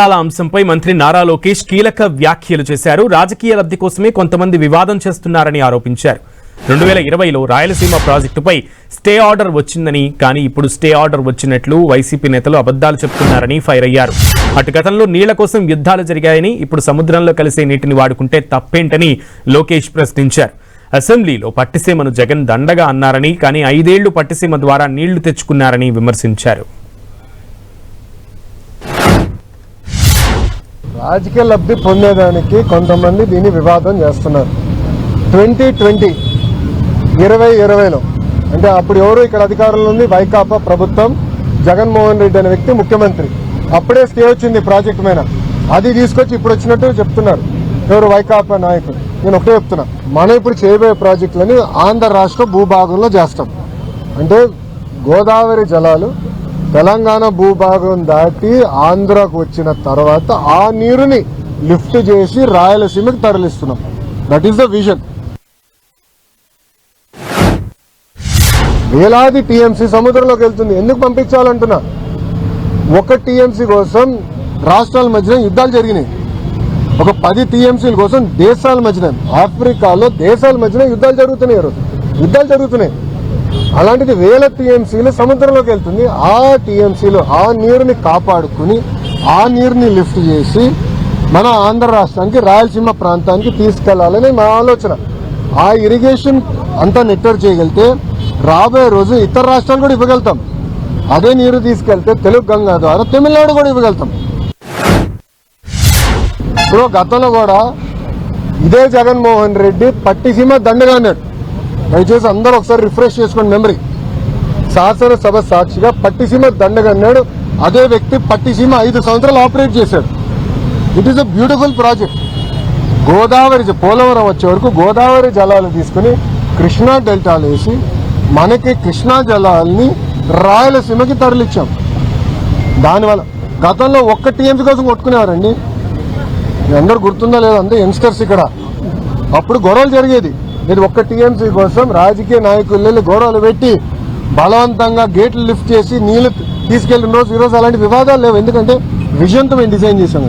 అంశంపై మంత్రి నారా లోకేష్ కీలక వ్యాఖ్యలు చేశారు. రాజకీయ లబ్ధి కోసమే కొంతమంది వివాదం చేస్తున్నారని ఆరోపించారు. 2020లో రాయలసీమ ప్రాజెక్టుపై స్టే ఆర్డర్ వచ్చిందని, కానీ ఇప్పుడు స్టే ఆర్డర్ వచ్చినట్లు వైసీపీ నేతలు అబద్ధాలు చెప్తున్నారని ఫైర్ అయ్యారు. అటు గతంలో నీళ్ల కోసం యుద్ధాలు జరిగాయని, ఇప్పుడు సముద్రంలో కలిసే నీటిని వాడుకుంటే తప్పేంటని లోకేష్ ప్రశ్నించారు. అసెంబ్లీలో పట్టిసీమను జగన్ దండగా అన్నారని, కానీ 5 ఏళ్లు పట్టిసీమ ద్వారా నీళ్లు తెచ్చుకున్నారని విమర్శించారు. రాజకీయ లబ్ధి పొందేదానికి కొంతమంది దీన్ని వివాదం చేస్తున్నారు. 2020లో అంటే అప్పుడు ఎవరు ఇక్కడ అధికారంలో ఉంది, వైకాపా ప్రభుత్వం, జగన్మోహన్ రెడ్డి అనే వ్యక్తి ముఖ్యమంత్రి. అప్పుడే స్టే వచ్చింది ప్రాజెక్టు మీద, అది తీసుకొచ్చి ఇప్పుడు వచ్చినట్టు చెప్తున్నారు ఎవరు, వైకాపా నాయకులు. నేను ఒకటే చెప్తున్నా, మనం ఇప్పుడు చేయబోయే ప్రాజెక్టులని ఆంధ్ర రాష్ట్ర భూభాగంలో చేస్తాం. అంటే గోదావరి జలాలు తెలంగాణ భూభాగం దాటి ఆంధ్రాకు వచ్చిన తర్వాత ఆ నీరుని లిఫ్ట్ చేసి రాయలసీమకి తరలిస్తున్నాం. That is the vision. వేలాది టీఎంసీ సముద్రంలోకి వెళ్తుంది. ఎందుకు పంపించాలంటున్నా, ఒక టీఎంసీ కోసం రాష్ట్రాల మధ్యన యుద్ధాలు జరిగినాయి. ఒక 10 టీఎంసీల కోసం దేశాల మధ్యన, ఆఫ్రికాలో దేశాల మధ్యన యుద్ధాలు జరుగుతున్నాయి. అలాంటిది వేల టీఎంసీలు సముద్రంలోకి వెళ్తుంది. ఆ టీఎంసీలు ఆ నీరుని కాపాడుకుని ఆ నీరుని లిఫ్ట్ చేసి మన ఆంధ్ర రాష్ట్రానికి, రాయలసీమ ప్రాంతానికి తీసుకెళ్లాలని మా ఆలోచన. ఆ ఇరిగేషన్ అంతా నెట్వర్క్ చేయగలిగితే రాబోయే రోజు ఇతర రాష్ట్రాలు కూడా ఇవ్వగలుగుతాం. అదే నీరు తీసుకెళ్తే తెలుగు గంగా ద్వారా తమిళనాడు కూడా ఇవ్వగలుగుతాం. ఇప్పుడు గతంలో కూడా ఇదే జగన్మోహన్ రెడ్డి పట్టిసీమ దండగా అన్నాడు. దయచేసి అందరూ ఒకసారి రిఫ్రెష్ చేసుకోండి మెమరీ. శాసనసభ సాక్షిగా పట్టిసీమ దండగా అన్నాడు. అదే వ్యక్తి పట్టిసీమ 5 సంవత్సరాలు ఆపరేట్ చేశాడు. It is a beautiful project. Godavari Polavaram వచ్చే వరకు గోదావరి జలాలు తీసుకుని కృష్ణా డెల్టాలు వేసి మనకి కృష్ణా జలాల్ని రాయలసీమకి తరలిచ్చాం. దానివల్ల గతంలో ఒక్క టీఎంసీ కోసం కొట్టుకునేవారండి. అందరూ గుర్తుందా లేదా, అందరూ యంగ్స్టర్స్ ఇక్కడ. అప్పుడు గొడవలు జరిగేది. ఇది ఒక్క టీఎంసీ కోసం రాజకీయ నాయకులు గొడవలు పెట్టి బలవంతంగా గేట్లు లిఫ్ట్ చేసి నీళ్లు తీసుకెళ్లిన రోజు ఈరోజు అలాంటి వివాదాలు లేవు. ఎందుకంటే విజన్తో మేము డిజైన్ చేసాం.